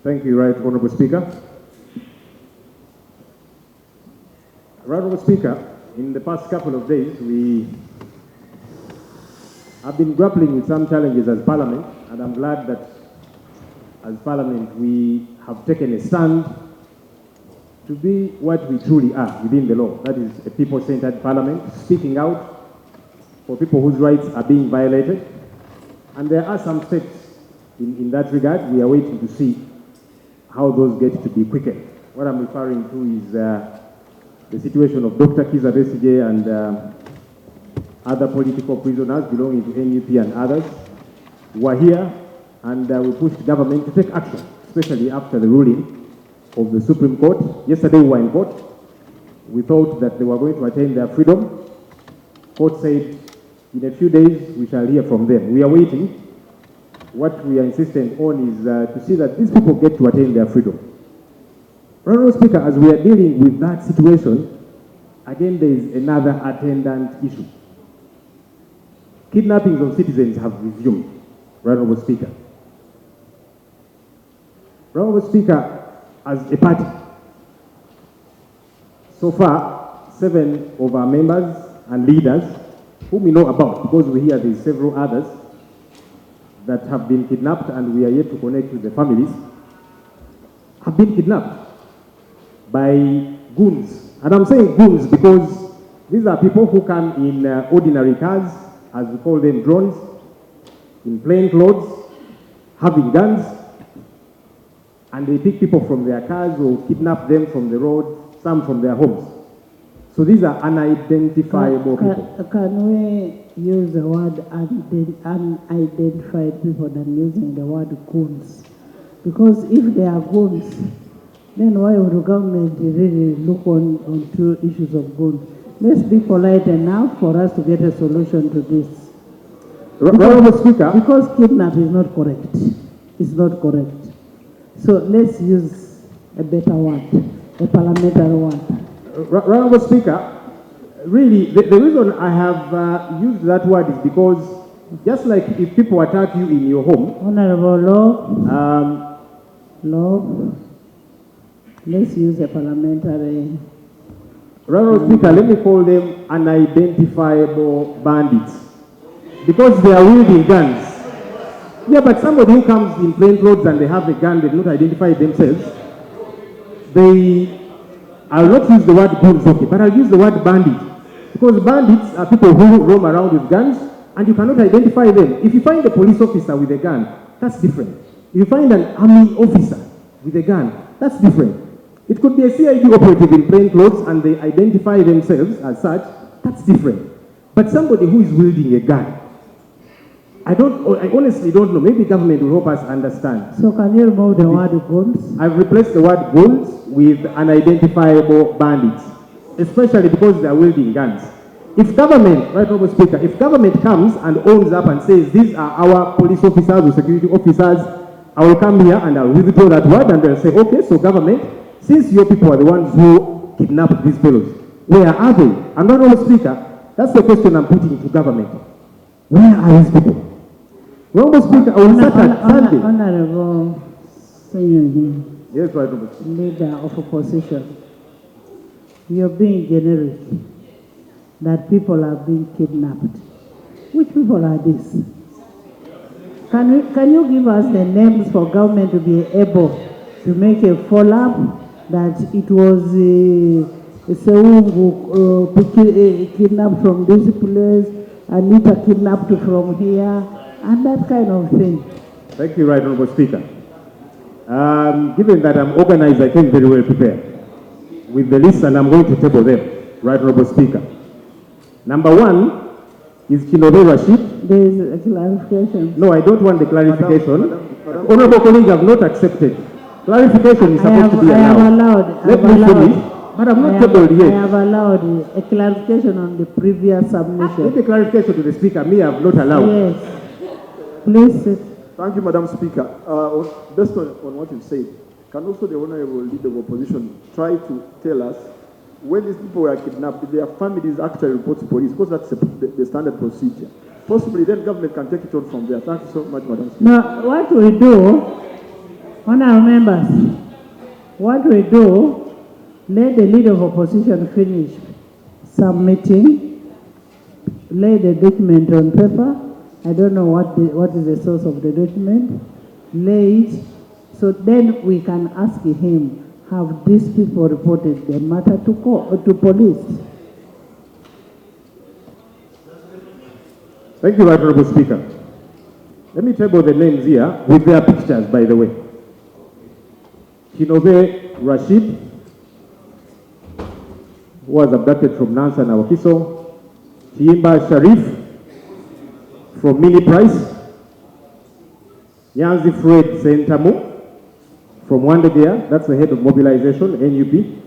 Thank you, Right Honourable Speaker. Right Honourable Speaker, in the past couple of days, we have been grappling with some challenges as Parliament, and I'm glad that as Parliament we have taken a stand to be what we truly are within the law. That is a people-centered Parliament, speaking out for people whose rights are being violated. And there are some steps in that regard. We are waiting to see how those get to be quickened. What I'm referring to is the situation of Dr.Besigye and other political prisoners belonging to NUP and others who are here, and we pushed government to take action, especially after the ruling of the Supreme Court. Yesterday we were in court. We thought that they were going to attain their freedom. Court said in a few days we shall hear from them. We are waiting. What we are insistent on is to see that these people get to attain their freedom. Honourable Speaker, as we are dealing with that situation, again there is another attendant issue. Kidnappings of citizens have resumed, Honourable Speaker. Honourable Speaker, as a party, so far, 7 of our members and leaders, whom we know about, because we hear there's several others that have been kidnapped and we are yet to connect with the families, have been kidnapped by goons. And I'm saying goons because these are people who come in ordinary cars, as we call them, drones, in plain clothes, having guns, and they pick people from their cars or kidnap them from the road, some from their homes. So these are unidentifiable people. Can we use the word unidentified people than using the word goons? Because if they are goons, then why would the government really look on two issues of goons? Let's be polite enough for us to get a solution to this. Honourable Speaker, because kidnap is not correct. It's not correct. So let's use a better word, a parliamentary word. Honourable Speaker, really, the reason I have used that word is because just like if people attack you in your home... Honourable Law, let's use a parliamentary... Honourable Speaker, let me call them unidentifiable bandits, because they are wielding guns. Yeah, but somebody who comes in plain clothes and they have a gun, they do not identify themselves, I'll not use the word goons, okay, but I'll use the word bandit. Because bandits are people who roam around with guns and you cannot identify them. If you find a police officer with a gun, that's different. If you find an army officer with a gun, that's different. It could be a CID operative in plain clothes and they identify themselves as such, that's different. But somebody who is wielding a gun, I honestly don't know. Maybe government will help us understand. So can you remove the word goons? I've replaced the word goons with unidentifiable bandits, especially because they are wielding guns. If government, Right Honourable Speaker, if government comes and owns up and says these are our police officers or security officers, I will come here and I will withdraw that word and they'll say, okay, so government, since your people are the ones who kidnapped these fellows, where are they? And Right Honourable Speaker, that's the question I'm putting to government. Where are these people? Honourable Speaker, on Saturday. Honourable Senior. Yes, Right Honourable Speaker. Leader of opposition, you're being generic that people are being kidnapped. Which people are these? Can you give us the names for government to be able to make a follow-up that it was Seungu kidnapped from this place, Anita kidnapped from here, and that kind of thing? Thank you, Right Honourable Speaker. Given that I'm organized, I came very well prepared with the list and I'm going to table them, Right Honourable Speaker. Number 1 is Kinove Rashid. There is a clarification. No, I don't want the clarification. Honourable colleague, I have not accepted. Clarification is supposed to be allowed. I have allowed. Let me finish. But I'm not tabled yet. I have allowed a clarification on the previous submission. Let the clarification to the Speaker. Me, I have not allowed. Yes. Please sit. Thank you, Madam Speaker. Based on what you've said, can also the Honourable Leader of Opposition try to tell us when these people were kidnapped, if their families actually report to police, because that's the standard procedure. Possibly then government can take it on from there. Thank you so much, Madam Speaker. Now, what we do Honourable members, what we do, let the leader of opposition finish submitting, lay the document on paper. I don't know what is the source of the document. Lay it, so then we can ask him, have these people reported the matter to police? Thank you, Honorable Speaker. Let me table the names here with their pictures, by the way. Kinobe Rashid, who was abducted from Nansa and Awakiso. Tiimba Sharif from Mini Price. Nyanzi Fred Sentamu from Wandegea, that's the head of mobilization, NUP.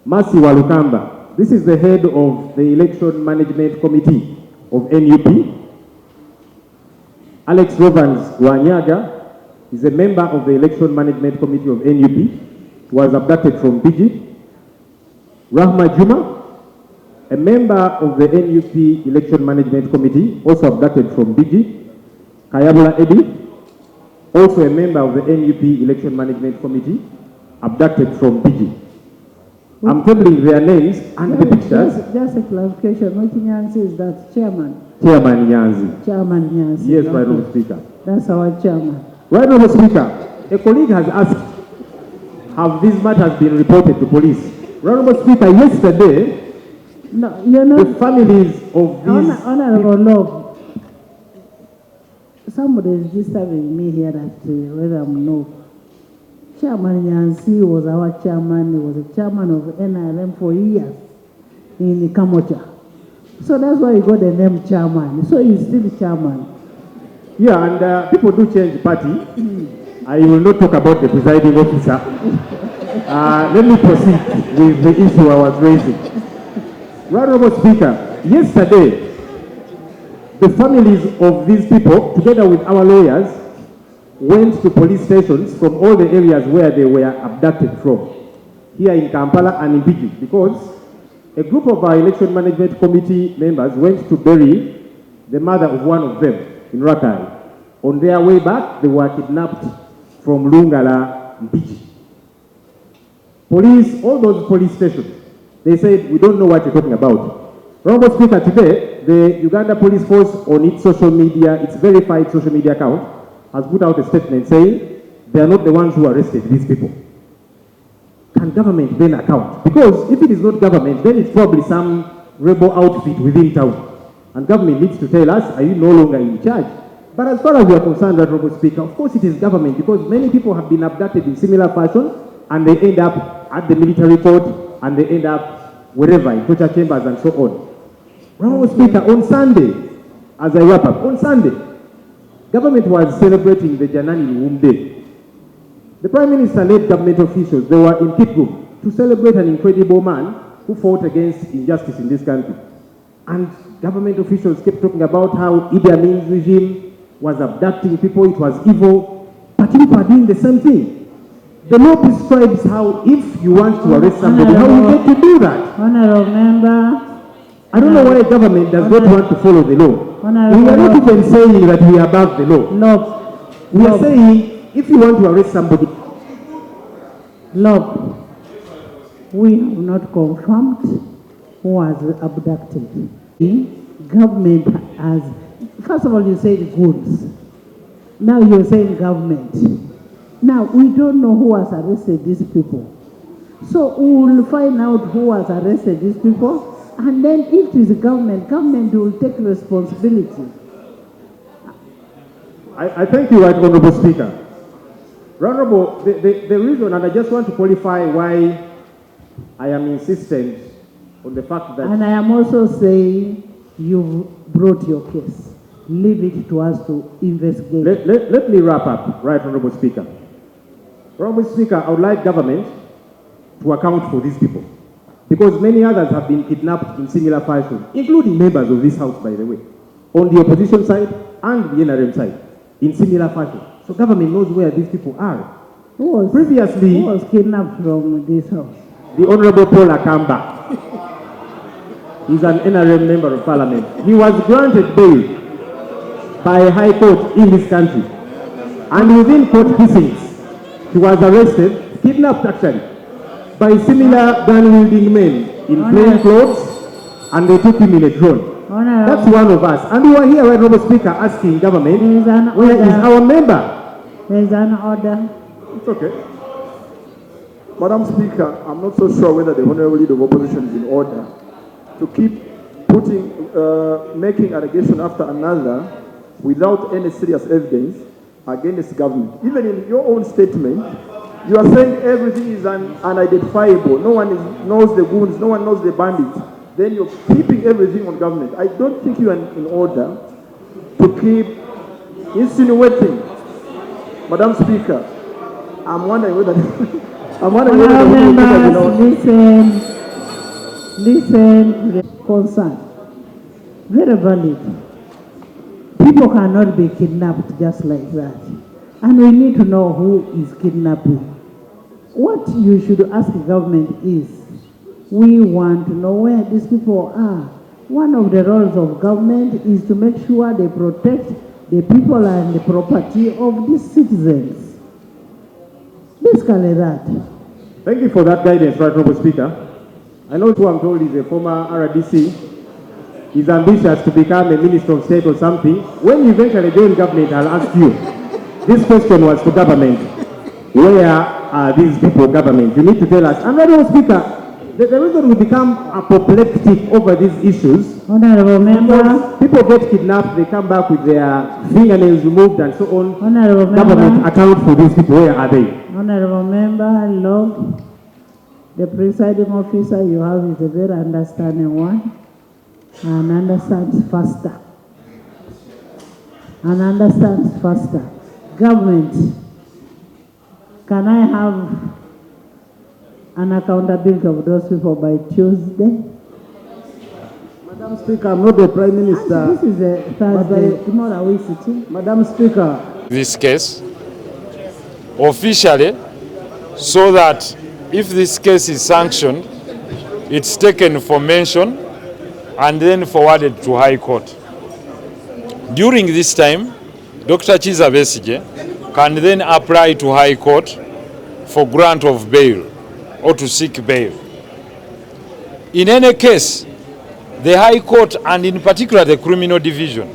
Masi Walukamba, this is the head of the election management committee of NUP. Alex Rovans Wanyaga is a member of the election management committee of NUP, was abducted from PG. Rahma Juma, a member of the NUP election management committee, also abducted from PG. Kayabula Eddie, also a member of the NUP election management committee, abducted from PG. I'm tabling their names and the pictures. Just a clarification, which Nyanzi is that chairman? Chairman Nyanzi. Chairman Nyanzi. Yes, okay. Right Honourable Speaker. That's our chairman. Right Honourable Speaker, a colleague has asked, have these matters been reported to police? Right Honourable Speaker, yesterday, no, you're not, the families of these... Honourable Lord, somebody is disturbing me here that whether I'm no. Chairman Nyanzi was our chairman. He was the chairman of NRM for years in Kamocha. So that's why he got the name chairman. So he's still chairman. Yeah, and people do change party. I will not talk about the presiding officer. Let me proceed with the issue I was raising. Right Honourable Speaker, yesterday, the families of these people, together with our lawyers, went to police stations from all the areas where they were abducted from, here in Kampala and in Bigi, because a group of our election management committee members went to bury the mother of one of them in Rakai. On their way back, they were kidnapped from Lungala, Bigi. Police, all those police stations, they said, we don't know what you're talking about. Honourable Speaker, today, the Uganda Police Force on its social media, its verified social media account, has put out a statement saying they are not the ones who arrested these people. Can government then account? Because if it is not government, then it's probably some rebel outfit within town. And government needs to tell us, are you no longer in charge? But as far as we are concerned, Honourable Speaker, of course it is government, because many people have been abducted in similar fashion, and they end up at the military court, and they end up wherever, in torture chambers and so on. Honourable Speaker, on Sunday, as I wrap up, on Sunday, government was celebrating the Janani Womb Day. The Prime Minister led government officials, they were in Kitgum, to celebrate an incredible man who fought against injustice in this country. And government officials kept talking about how Idi Amin's regime was abducting people, it was evil, but people are doing the same thing. The law prescribes how, if you want to arrest somebody, how you get to do that. Honourable member. I don't know why government does not want to follow the law. We are not even saying that we are above the law. Look, we are saying, if you want to arrest somebody... Look, we have not confirmed who was abducted. The government has... First of all, you said goods. Now you're saying government. Now, we don't know who has arrested these people. So we will find out who has arrested these people. And then if it is government will take responsibility. I thank you, Right Honourable Speaker. Honourable, the reason, and I just want to qualify why I am insistent on the fact that... And I am also saying you've brought your case. Leave it to us to investigate. Let me wrap up, Right Honourable Speaker. Honourable Speaker, I would like government to account for these people, because many others have been kidnapped in similar fashion, including members of this House, by the way, on the opposition side and the NRM side, in similar fashion. So government knows where these people are. Who was kidnapped from this house? The Honourable Paul Akamba. He's an NRM member of parliament. He was granted bail by a high court in this country. And within court precincts, He was arrested, kidnapped actually, by similar gun-wielding men in plain clothes, and they took him in a drone. That's one of us. And we were here, Honorable Speaker, asking government, where is our member? There is an order. It's okay. Madam Speaker, I'm not so sure whether the Honorable Leader of Opposition is in order to keep making allegation after another without any serious evidence against government. Even in your own statement, you are saying everything is unidentifiable. No one knows the goons, no one knows the bandits. Then you're keeping everything on government. I don't think you are in order to keep insinuating. Madam Speaker, I'm wondering whether listen to the concern. Very valid. People cannot be kidnapped just like that. And we need to know who is kidnapping. What you should ask the government is, we want to know where these people are. One of the roles of government is to make sure they protect the people and the property of these citizens. Basically that. Thank you for that guidance, Right Honorable Speaker. I know who I'm told is a former RDC. He's ambitious to become a Minister of State or something. When you eventually join government, I'll ask you. This question was to government. Where are these people, government? You need to tell us. And Right Honorable Speaker, the reason we become apoplectic over these issues, Honorable Member, people get kidnapped, they come back with their fingernails removed and so on. Honorable Government Member, account for these people, where are they? Honorable Member, log. The presiding officer you have is a very understanding one and understands faster. Government, can I have an accountability of those people by Tuesday? Madam Speaker, I'm not the Prime Minister. This is a Thursday. Tomorrow we sitting. Madam Speaker. This case officially, so that if this case is sanctioned, it's taken for mention and then forwarded to High Court. During this time, Dr.Besigye can then apply to High Court for grant of bail or to seek bail. In any case, the High Court, and in particular the Criminal Division,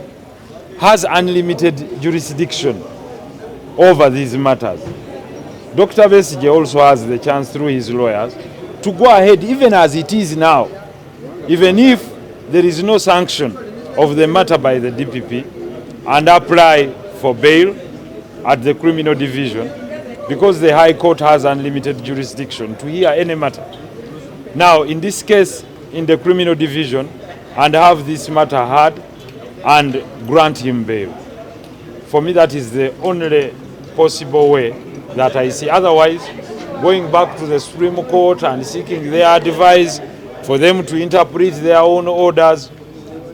has unlimited jurisdiction over these matters. Dr. Besigye also has the chance through his lawyers to go ahead, even as it is now, even if there is no sanction of the matter by the DPP, and apply for bail at the Criminal Division, because the High Court has unlimited jurisdiction to hear any matter. Now, in this case, in the Criminal Division, and have this matter heard and grant him bail. For me, that is the only possible way that I see. Otherwise, going back to the Supreme Court and seeking their advice for them to interpret their own orders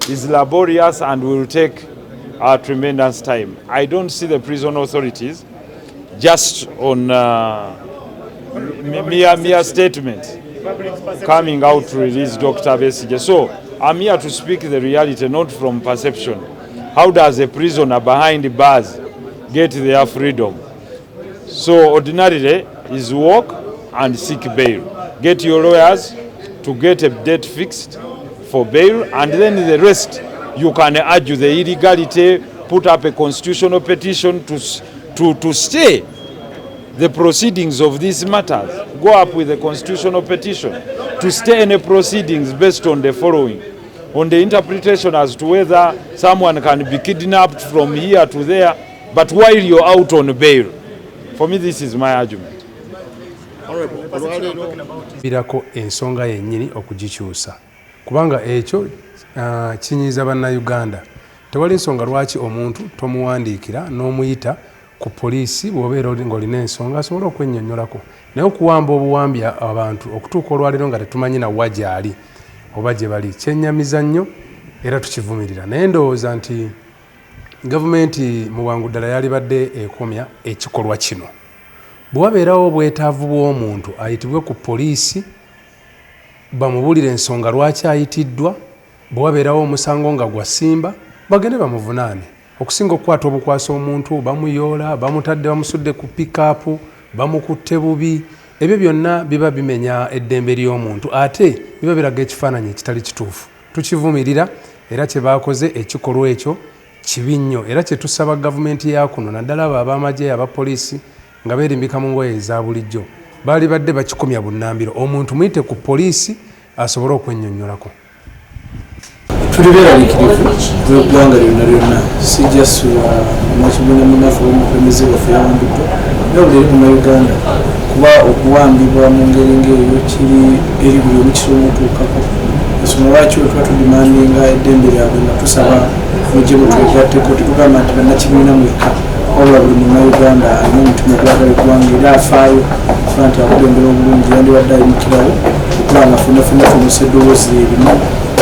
is laborious and will take a tremendous time. I don't see the prison authorities just on mere statements coming out to release Dr. Besigye. So I'm here to speak the reality, not from perception. How does a prisoner behind bars get their freedom? So ordinarily is walk and seek bail. Get your lawyers to get a date fixed for bail, and then the rest you can argue the illegality, put up a constitutional petition to stay the proceedings of these matters. Go up with a constitutional petition to stay any proceedings based on the following: on the interpretation as to whether someone can be kidnapped from here to there, but while you're out on bail. For me, this is my argument. Birako ensonga yennyini okugikyusa kubanga ekyo kinyiiza bannayuganda. Tewali nsonga lwaki omuntu tomuwandiikira n'omuyita ku poliisi bw'obeera ng'olina ensonga asobola okwennyonnyolako, naye okuwamba obuwambi abantu okutuuka olwaleero nga tetumanyi na wa gy'ali oba gye bali kyennyamiza nnyo era tukivumirira. Naye ndowooza nti gavumenti mu bwangu ddala yalibadde ekomya ekikolwa kino. Bwe wabeerawo obwetaavu bw'omuntu ayitibwe ku poliisi bamubuulire ensonga lwaki ayitiddwa, bwe wabeerawo omusango nga gwa ssimba bagende bamuvunaane. Okusinga okukwata obukwasa omuntu bamuyoola, bamutadde bamusudde ku pikaapu bamukutte bubi, ebyo byonna biba bimenya eddembe ly'omuntu ate biba biraga ekifaananyi ekitali kituufu. Tukivumirira era kye baakoze ekikolwa ekyo kibi nnyo era kye tusaba gavumenti ya kuno naddala abo ab'amagye abapoliisi nga beerimbika mu ngoye eza bulijjo baali badde bakikomya bunnambiro omuntu muyite ku poliisi asobole okwennyonnyolako. Tuli beeraliikirivu lw'eggwanga lyonna lyonna si just mukibiina munafu omukulembeze waffe yawambiddwa naye buli eri munnayuganda kuba okuwambibwa mu ngeri ng'eyo kiri eri buli omu kisobola omutuukako. Ensonga lwaki we tuba tudimandinga eddembe lyabwe nga tusaba mujje mutwegatteko tetugamba nti bannakibiina mwekka wabula buli munnayuganda alina omutima ogwagala eggwanga era afaayo kuba nti akulembera obulungi yandibadde ayimukirawo okuba nga fonnafonna tunyusa eddoboozi lyerimu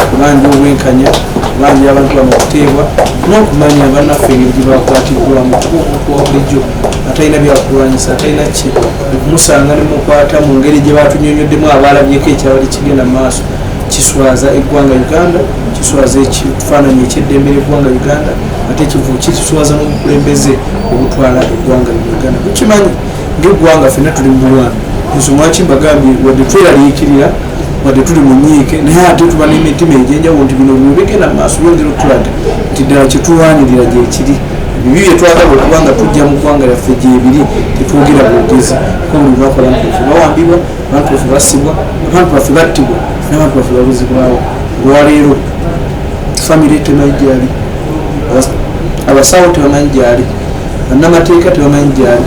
okulanja obwenkanya okulanja abantu bamakuteebwa n'okumanya bannaffe engeri gye bakwatiddwamu kuba bulijjo atalina byakulwanyisa atalina ki okumusanga ne mukwata mu ngeri gye batunyonyoddemu abaalabyeko ekyabali kigenda mu maaso kiswaza eggwanga Uganda, kiswaza ekifaananyi eky'eddembe ly'eggwanga Uganda, ate kiswaza n'obukulembeze obutwala eggwanga Uganda. Tukimanyi ng'eggwanga ffenna tuli mu bulwana, ensonga lwaki mbagambye wadde tweraliikirira wadde tuli mu nyiike naye ate tuba n'emitima egy'enjawulo nti bino bino bigenda mu maaso byongera okutulaga nti ddala kye tulwanirira gye kiri. Bibi bye twagala okuba nga tujja mu ggwanga lyaffe gyebiri tetwogera bwogezi kuba buli lunaku abantu baffe bawambibwa, abantu baffe basibwa, abantu baffe battibwa n'abantu baffe babuzibwawo. Olwaleero famire temanyi gyali, abasawo tebamanyi gyali, bannamateeka tebamanyi gyali,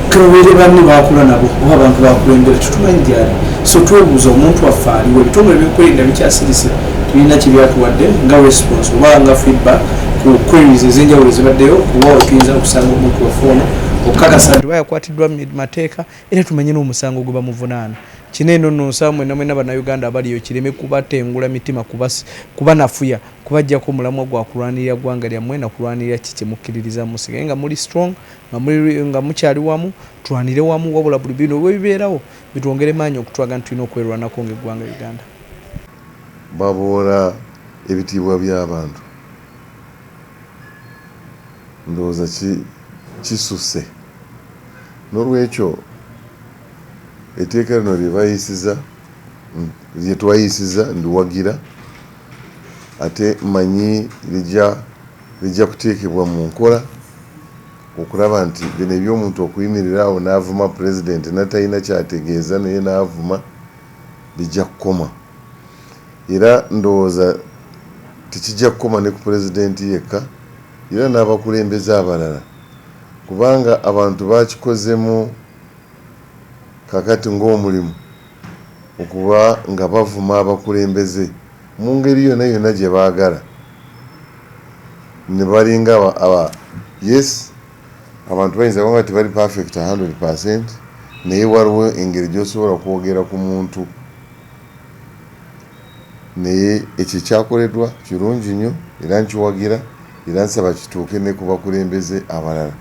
kababeere banne baakula nabo oba abantu bakulembera tetumanyi gyali. So twebuuza omuntu waffe aliwo ebitongole by'okwerinda bikyasirise tulina kibyatuwadde nga response oba nga feedback ku queries ez'enjawulo ezibaddeyo kuba tuyinza okusanga omuntu waffe ono okukakasa nti bayakwatiddwa mateeka era tumenye n'omusango gwe bamuvunaana. Kino eno nno nsaba mwena mwena bannayuganda abaliyo kireme kubatengula mitima kubanafuya kubajjako omulamwa gwa kulwanirira ggwanga lyammwe na kulwanirira ki kye mukkiririza musigaye nga muli strong nga mukyali wamu tulwanire wamu wabula buli bino bwe bibeerawo bitwongere maanyi okutwaga nti tulina okwerwanako ng'eggwanga Uganda. Babuula ebitiibwa by'abantu ndowooza kisusse n'olwekyo etteeka lino lye twayisiza ndiwagira ate manyi lijja kuteekebwa mu nkola okulaba nti bino eby'omuntu okuyimirira awo n'avuma pulezidenti natalina kyategeeza naye n'avuma bijja kukoma. Era ndowooza tekijja kukoma ne ku pulezidenti yekka era n'abakulembeze abalala kubanga abantu bakikozemu kakati ng'omulimu okuba nga bavuma abakulembeze mu ngeri yonna yonna gye baagala ne balinga yes abantu bayinza kuba nga tebali perfect 100% naye waliwo engeri gy'osobola kwogera ku muntu naye ekyo kyakoleddwa kirungi nnyo era nkiwagira era nsaba kituuke ne ku bakulembeze abalala.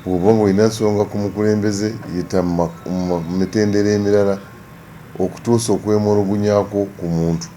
Bw'oba ng'olina ensonga ku mukulembeze yita mu mitendera emirala okutuusa okwemulugunyaako ku muntu.